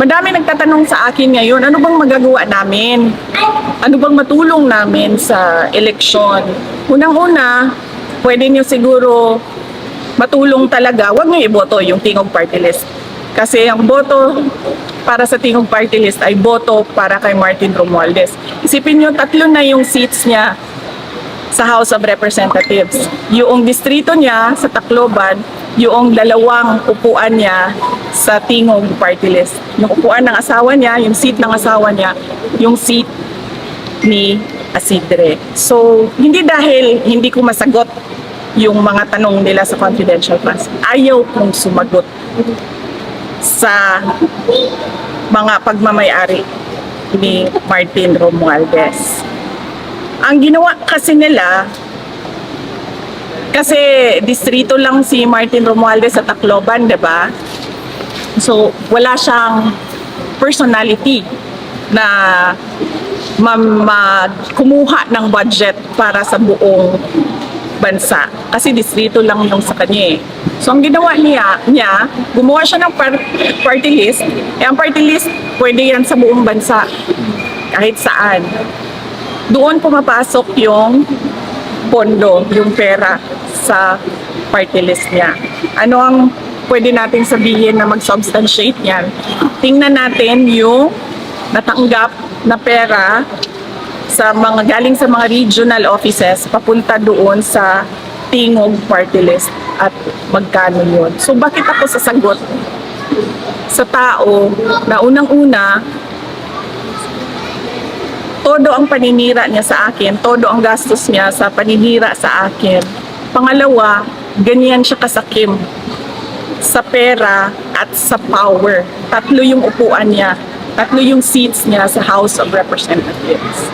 Madami nagtatanong sa akin ngayon, ano bang magagawa namin? Ano bang matulong namin sa eleksyon? Unang-una, pwede nyo siguro matulong talaga, huwag nyo iboto yung Tingog Party List. Kasi ang boto para sa Tingog Party List ay boto para kay Martin Romualdez. Isipin nyo, 3 na yung seats niya sa House of Representatives. Yung distrito niya sa Tacloban, yung 2 upuan niya sa Tingog Party List. Yung upuan ng asawa niya, yung seat ng asawa niya, yung seat ni Isidre. So, hindi dahil hindi ko masagot yung mga tanong nila sa confidential funds. Ayaw kong sumagot sa mga pagmamayari ni Martin Romualdez. Ang ginawa kasi nila, kasi distrito lang si Martin Romualdez sa Tacloban, di ba? So, wala siyang personality na kumuha ng budget para sa buong bansa. Kasi distrito lang yung sa kanya eh. So, ang ginawa niya gumawa siya ng party list. Eh, ang party list, pwede yan sa buong bansa. Kahit saan. Doon pumapasok yung pondo, yung pera sa party list niya. Ano ang pwede nating sabihin na mag-substantiate niyan? Tingnan natin yung natanggap na pera sa mga galing sa mga regional offices papunta doon sa Tingog Party List at magkano yun. So bakit ako sasagot sa tao na unang-una todo ang paninira niya sa akin, todo ang gastos niya sa paninira sa akin. Pangalawa, ganyan siya kasakim sa pera at sa power. 3 yung upuan niya, 3 yung seats niya sa House of Representatives.